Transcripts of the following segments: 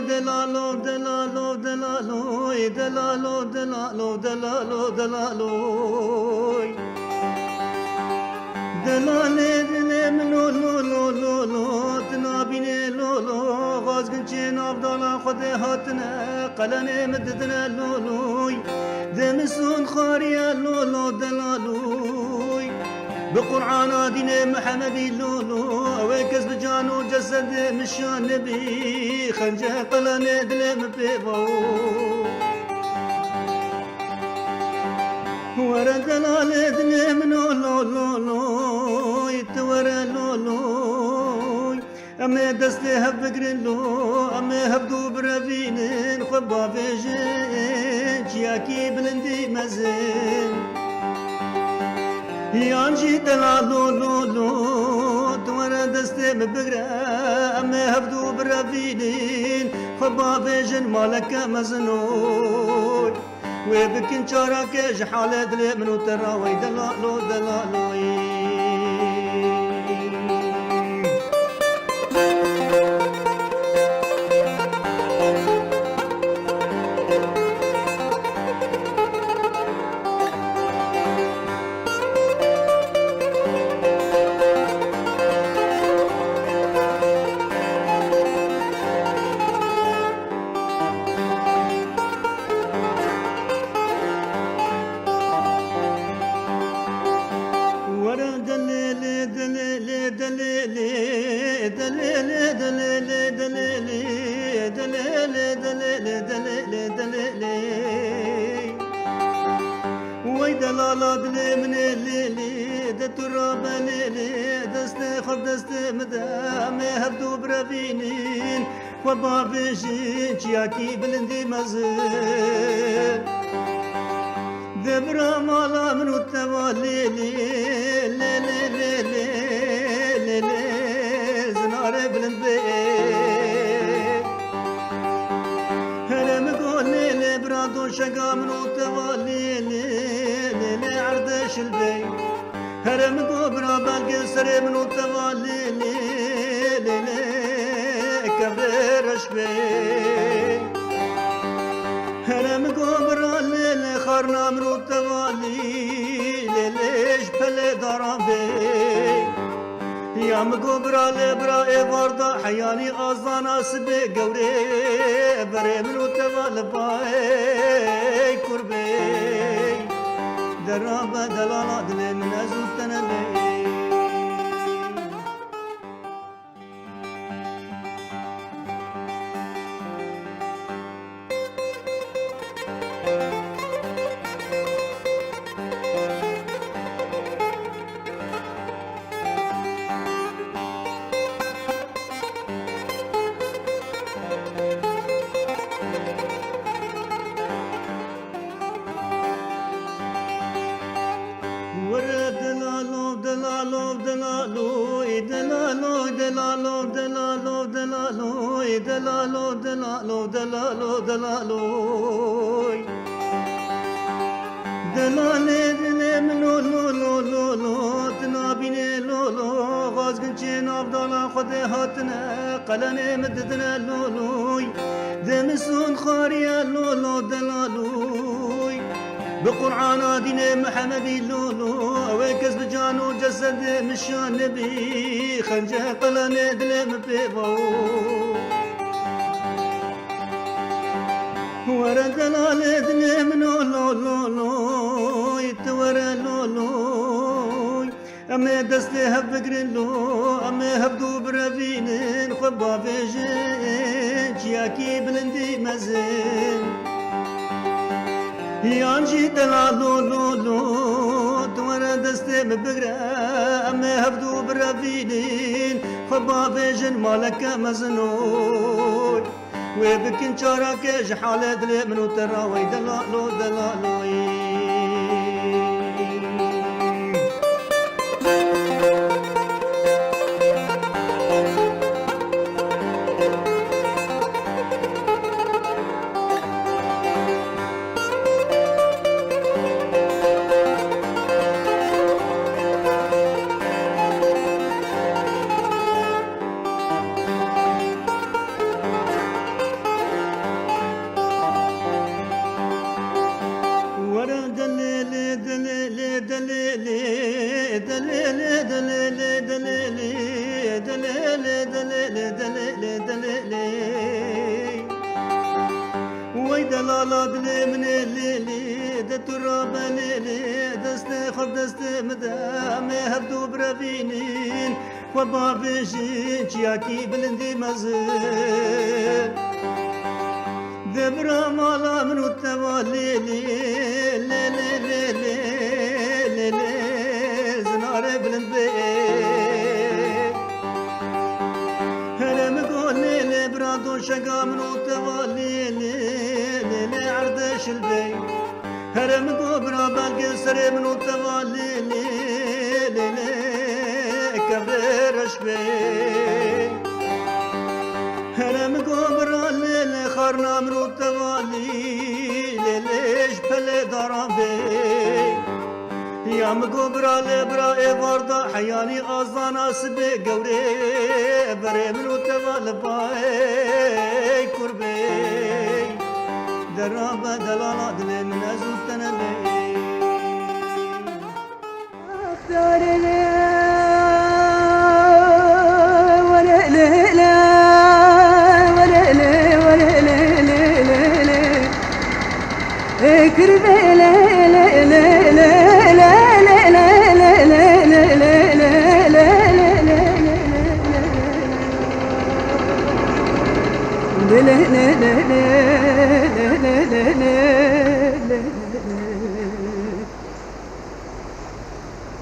دلالو دلالو دلالو دلالو دلالو دلالو دلالو دلالي دلي منو لو لو لو لو تنابيني لو لو غازقن چين عبدالله خده هاتنا قلني مددنا لو لوي دمسون خاريا لو لو دلالوي بقرآن دين محمدي لولو اويكس بجانو جسد مشان نبي خنجه قلني دلم بيبو ورا دلال دلم لو لو لو لو يتورا لو لو أما دستي هبقرن لو أما هبدو برافينن خبا فيجن جياكي بلندي مزن يانجي دلالو لو لو دورا دستي مبقرا أما هبدو برافينن خبا فيجن مالك مزنوي وبكن شارك جحالة دلي منو تراوي دلالو دلالوي وي دلالا دلي من الليلي دتراب ليلي دستي خب دستي مدام هبدو برافينين وبافيشين شياكي بلندي مزل دبرا مالا منو التوالي ليلي زنار بلندي هرم قول ليلي برادو شقا منو التوالي ليلي عردش البي هرم قول برا بالقي سري منو التوالي ليلي كبر رشبي هرم قبر الليل خارنا مرو التوالي ليش بلي ضربي يا مقبر لبرا وردا حياني أزانا سبي قوري بري مرو التوالي باي كربي درابة دلالا دلي من أزود تنبي دلالي دلي منو لو لو لو لو تنابيني لو لو غازقن چين عبدالله خده هاتنا قلني مددنا لو لوي دمسون خاريا لو لو دلالوي بقرآن دين محمدي لو لو اويكس بجانو جسد مشان نبي خنجه قلني دلم بيبو ورا دلال دلي منو لو لو لو يتورا لو لو أما دستي هبقرن لو أما هبدو برافينن خبا فيجن جياكي بلندي مزن يانجي دلالو لو لو دورا دستي مبقرا أما هبدو برافينن خبا فيجن مالك مزنوي وبكن شارك جحالة دلي منو تراوي دلالو دلالوي دلالا دلي من الليلي دتراب ليلي دست خب دست مدام هبدو برفينين وبافشين چياكي بلندي مزل دبرا مالا من التوالي لي لي لي لي لي لي زنار بلند بي هرم قول لي برادو شقا من التوالي لي لي لي عردش البي هرم قول برا بالقي سري من التوالي لي لي لي كبرش بي هرم قبر الليل خرنا مرو التوالي ليش بلي ضربي يا مقبر الابرا وردا حياني ازانا سبي قوري بري مرو التوالي باي كربي درابة دلالة دلي من ازود تنبي اختار كربي لا لا لا لا لا لا لا لا لا لا لا لا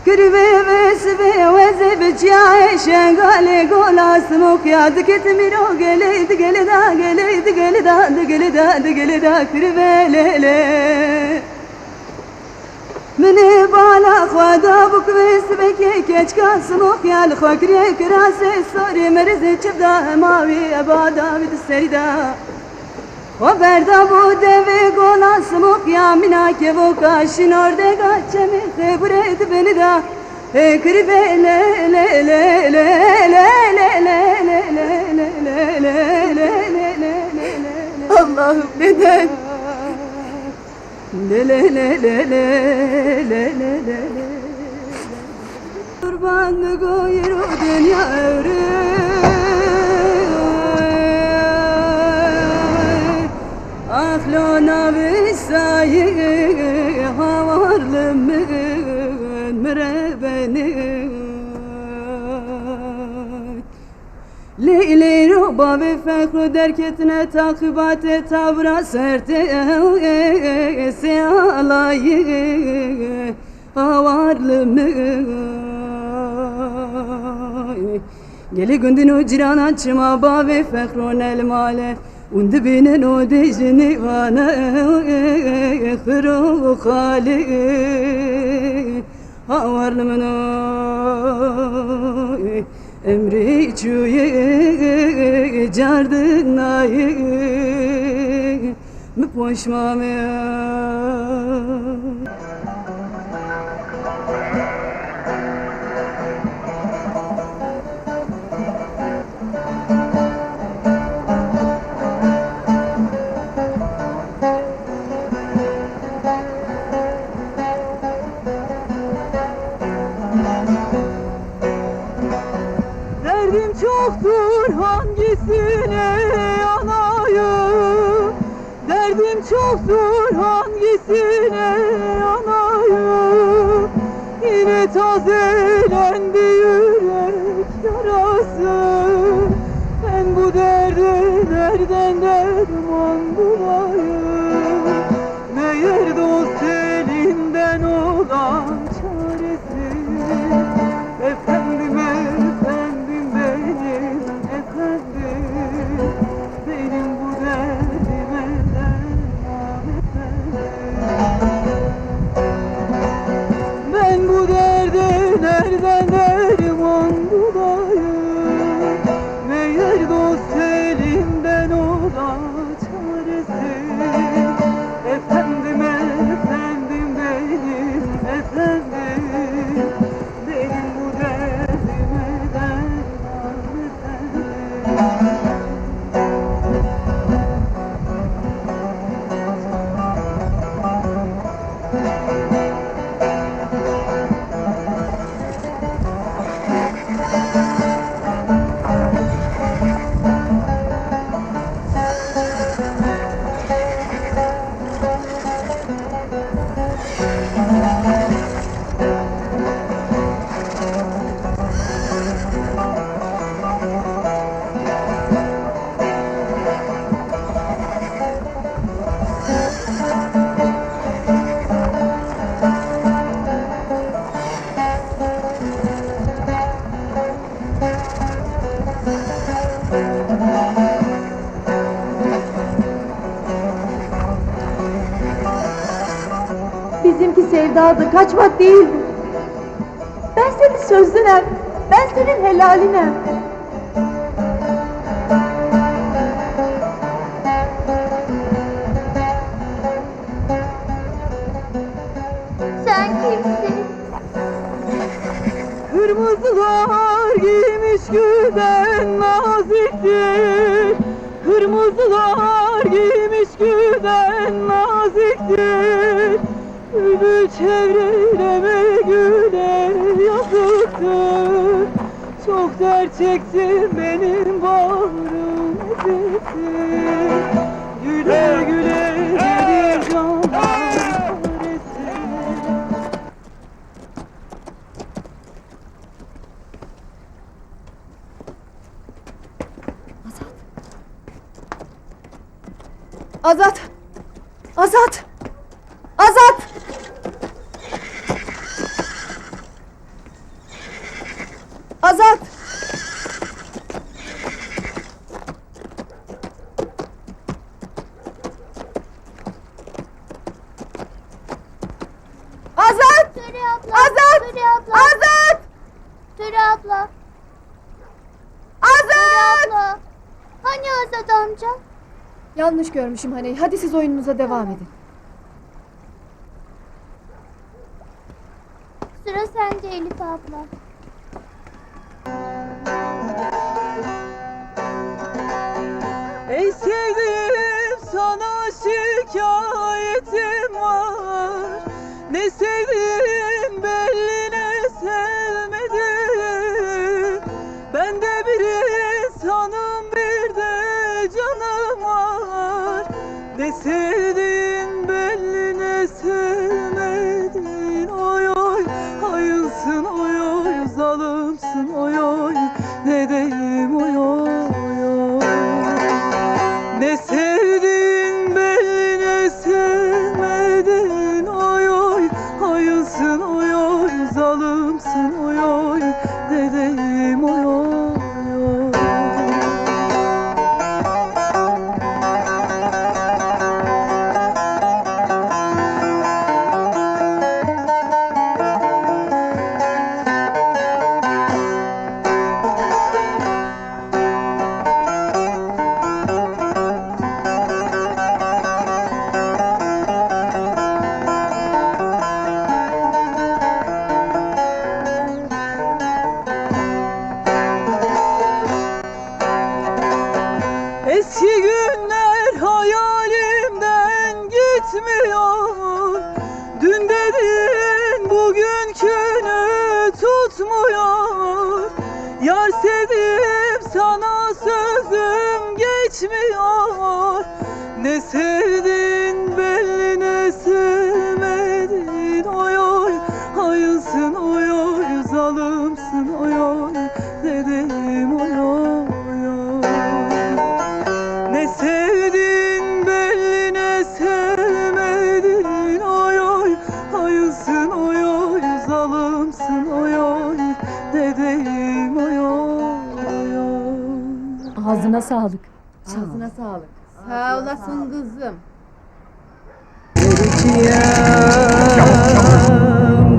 كربي بس بي وزبج يا عيشان قالي قول اسمك يا دكت ميرو قلي دقلي دا قلي دقلي دا دقلي دا دقلي دا كربي ليلي من بالا خوادا بك بس بكي كيش كاسمك يا الخكري كراسي صاري مرزي چبدا ماوي ابادا بد السردا وبردا بوده ve gola smok ya mina ke voka şinorde gaçemi xebret beni da kribe le le le le le le le le le le Allah'ım neden le le le le le le le le kurban goyru dünya ömrü Aflona visayı havarlımın mürebeni Leyli roba ve fekru derketine takibate tavra serte siyalayı havarlımın Geli gündün o ciran açma ba ve fekrun el male Und binen o dejni vana khro khali hawarlımın emri çuye cardın ayı mi poşmame Derdim çoktur hangisine yanayım Derdim çoktur hangisine yanayım Yine tazelendi yürek yarası Ben bu derde nereden derman bulayım Meğer dost elinden olan çaresi Efendim benim bu derdime derman Ben bu derde nereden derman bulayım Meğer dost elinden ola çaresi Efendim benim efendim Benim bu derdime derman Bizimki sevdadı, kaçmak değildi. Ben senin sözlünem, ben senin helalinem. Sen kimsin? Kırmızılar giymiş güden naziktir. Kırmızılar giymiş güden naziktir. Gülü çevreleme güle yazıktır. Çok dert çektim benim bağrım eziktir. Güle güle gelir canlar esir. Azat! Azat! Azat! Azat! Azat! Töre abla. Azat! Töre abla. Azat! Töre abla. Azat! Töre abla. Hani Azat amca? Yanlış görmüşüm hani. Hadi siz oyununuza devam edin. Sıra sende Elif abla. Ey sevdiğim sana şikayetim var. Ne sevdim belli ne sevmedim. Ben de bir insanım bir de canım var. Ne sevdin belli ne sevmedin. Oy oy hayınsın oy oy zalımsın oy oy. Ne diyeyim oy oy oy. Ne sevdin belli ne sevmedin. Oy oy hayınsın oy oy zalımsın oy oy. Ne diyeyim oy oy oy. Eski günler hayalimden gitmiyor. Dün dedin bugünkünü tutmuyor. Yar sevdim sana sözüm geçmiyor. Ne sevdin belli ne sevmedin. Oy oy hayınsın oy oy zalımsın oy oy. Ne diyeyim oy oy oy. Ne sevdin belli ne sevmedin. Oy oy hayınsın oy oy zalımsın oy oy. Ne diyeyim oy oy oy. Ağzına sağlık. Ağzına sağlık. Sağ olasın kızım.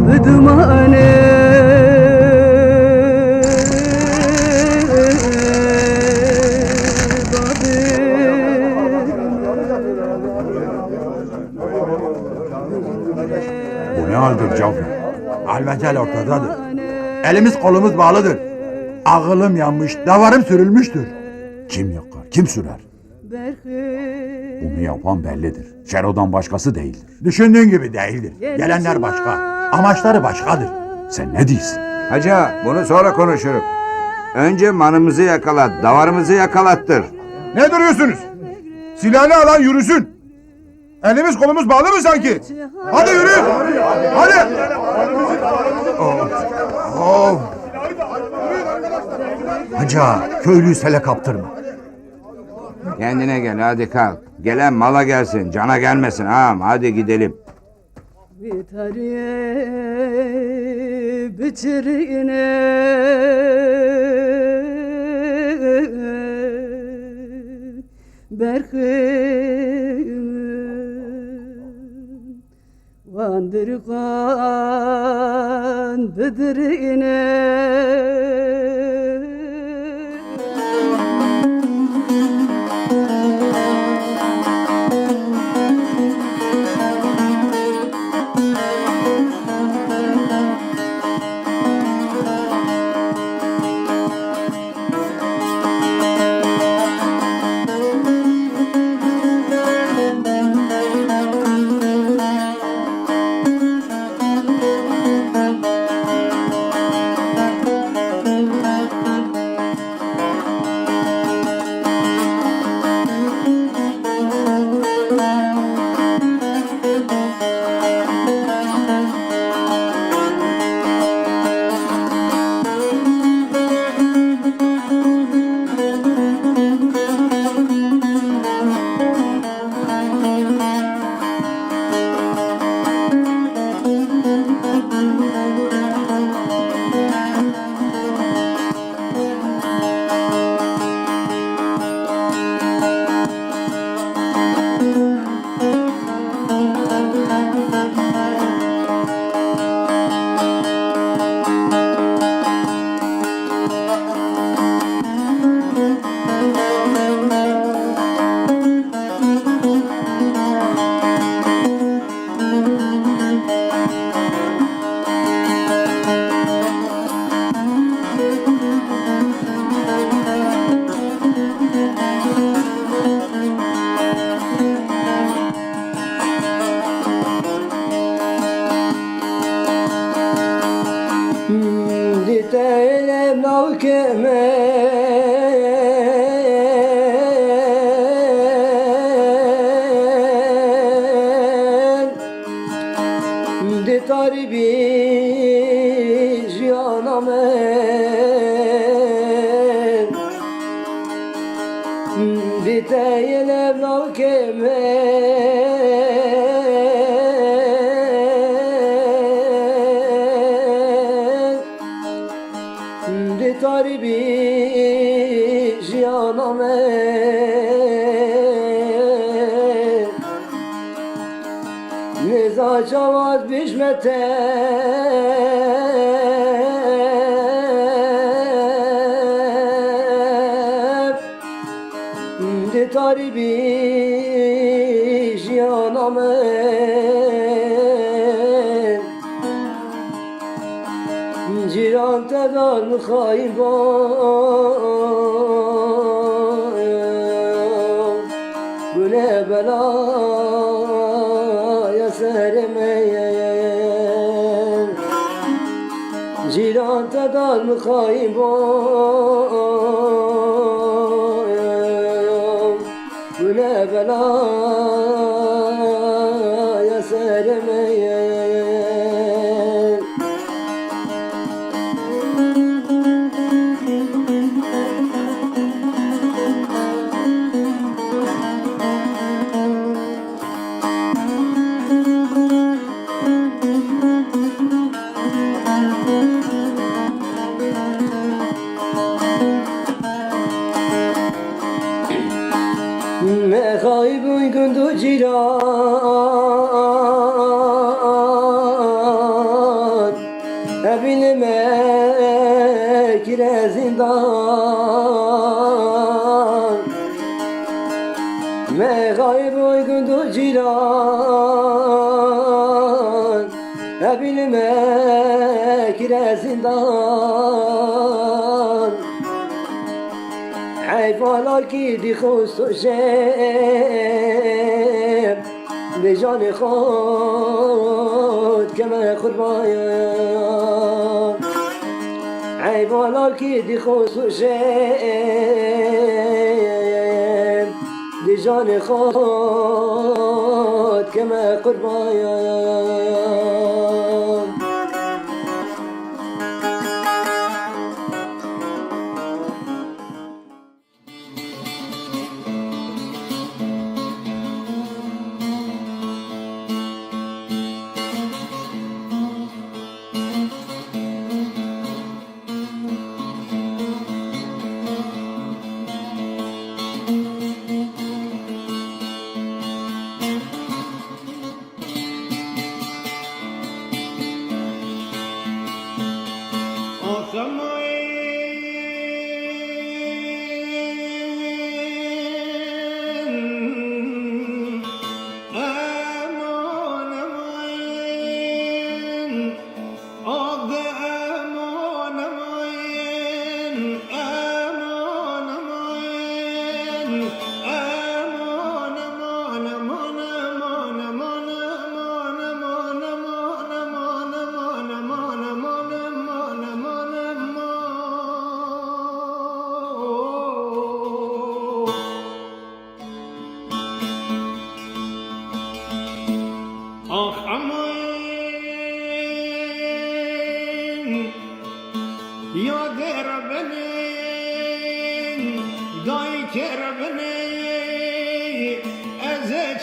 Bıdımane Bu ne haldir Cafer? Alvecel ortadadır. Elimiz kolumuz bağlıdır. Ağılım yanmış, davarım sürülmüştür. Kim yakar, kim sürer? Bunu yapan bellidir. Şero'dan başkası değildir. Düşündüğün gibi değildir. Gelenler başka, amaçları başkadır. Sen ne diyorsun? Hacı bunu sonra konuşuruz. Önce manımızı yakalat, davarımızı yakalattır. Ne duruyorsunuz? Silahını alan yürüsün. Elimiz kolumuz bağlı mı sanki? Hadi yürü! Hadi! Of! Hacı köylüyü sele kaptırma. Kendine gel hadi kalk. Gelen mala gelsin, cana gelmesin ağam. Hadi gidelim. Bitariye bitirine berkın Kandır kan bedirine Diteyle mevkemen Di taribi jiyanamen Diteyle mevkemen Di taribi jiyanamen Neza çavaz bişmetem Di taribi jiyanamen Ciran tedar mıkhayim Bu ne belaya sermeyen Ciran tedar mıkhayim Bu ne belaya sermeyen Mekhaybun kundu ciran Ebilime kire zindan Mekhaybun kundu ciran Ebilime kire zindan حیفالا کی دی خوست و شب به جان خود که من قربان حیفالا کی دی خوست و شب به جان خود که من قربان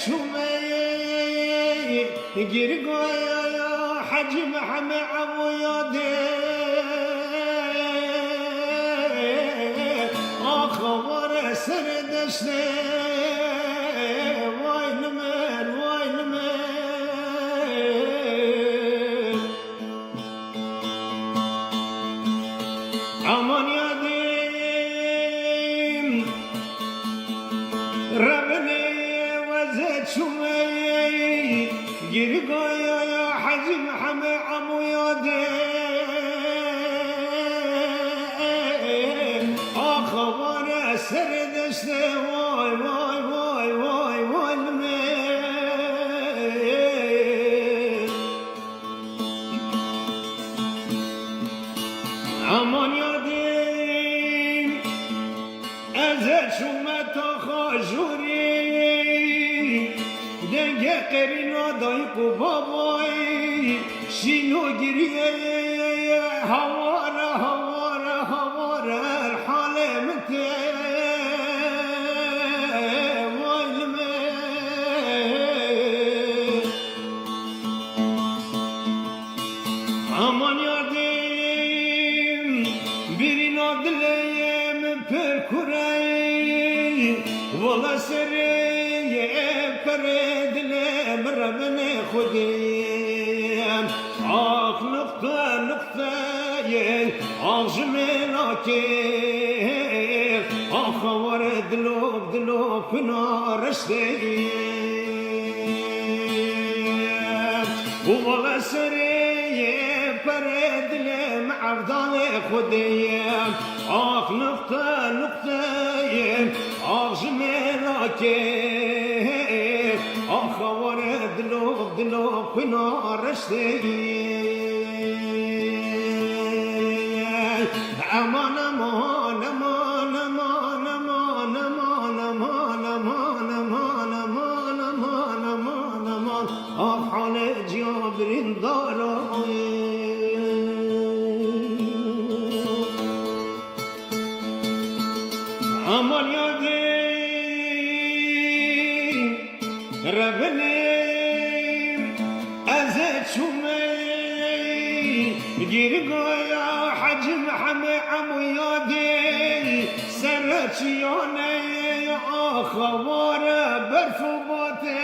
شومي قرقايا يا حجي محمد عمو يادي خبر سردشتي واي نمر واي نمر aman yadim Rabbini vazet şumeyi Geri gaya ya Hacı Muhammed amu yadim Akhavar serdeste vay vay vay vay vay me aman yadim Ezet şumeta khajuri Denge kerina dayku babai Şino giriye havara havara havara Halemte vaylme aman yadim Birin adleyem perkurey Vala seriye peredlem Rabbine khudiyem Ah nokta noktayı Ağzımın akir Ah var dlop dlop pınar isteyim Vala seriye peredlem Avdane khudiyem Ah nokta noktayı Ağzımın akir Ah var dlop dlop pınar isteyim Aman aman aman aman aman aman aman aman aman aman aman aman aman Ah hale Cabir'in darayı aman yadim Rabbinim ezet şumeyi Geri gaya Hacı Muhammed amu yadim Serçiyane akhavara berfubate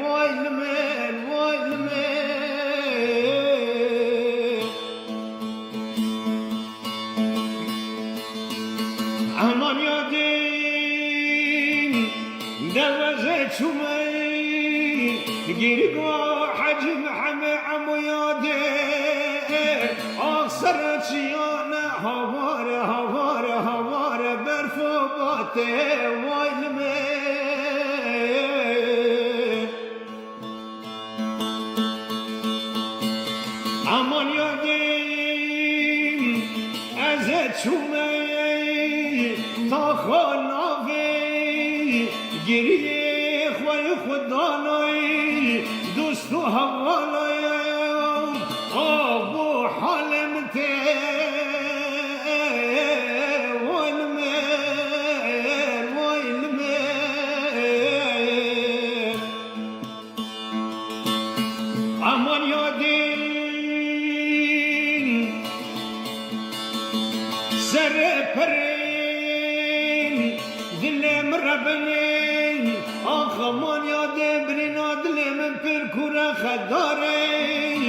Vaylmen vaylmen aman yadim Deveze çumeyi Geri gaya Hacı Muhammed amu yadim Aksarçiyane havare havare havare berfubate vaylme aman yadim ezet şumeyi takhanavi geriye khvay khudanay dostu havalayam abu halemte vaylmer vaylmer aman yadim Serperin dilem Rabbinin Ah aman yadim Birin adlemin perkura khadarin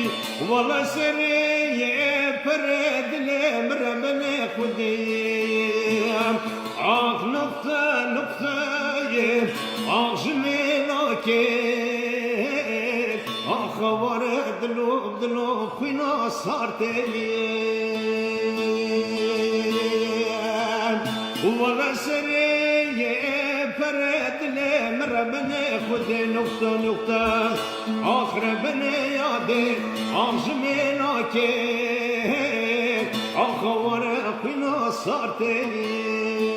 Vala seriye pere dilem Rabbine khudiyem Ah nokta noktayı Ağzımın akir Ah var dlop dlop Fina sarteyem Vala seriye peredlem Rabbine khudi nokta nokta Ah Rabbine yadir Ağzımın akir Ah var fina sarteyem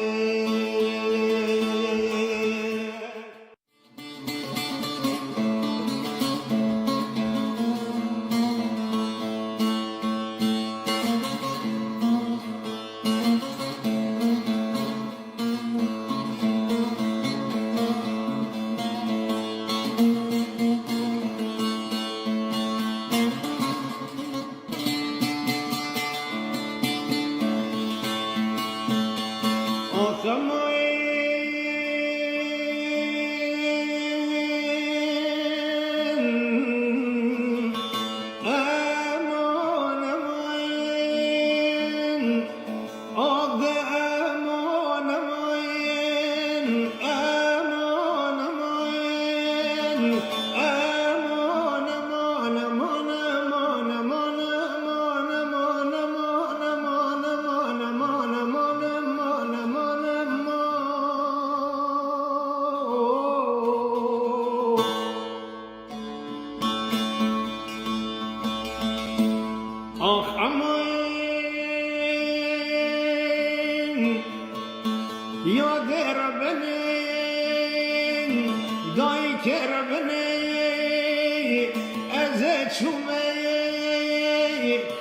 ربني دايك ربني أزت شمي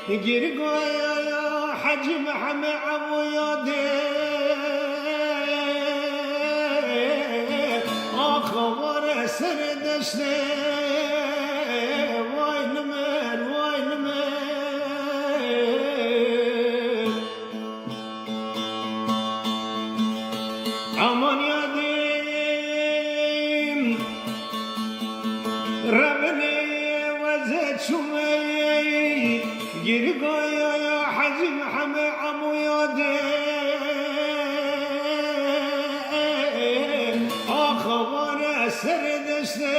قرقايا يا حج محمد عمو يادي أخبر سردشتي وين من أمان ياديم ربني وزد شمي قرقايا يا حج محمد عمو ياديم أخبر سردشتي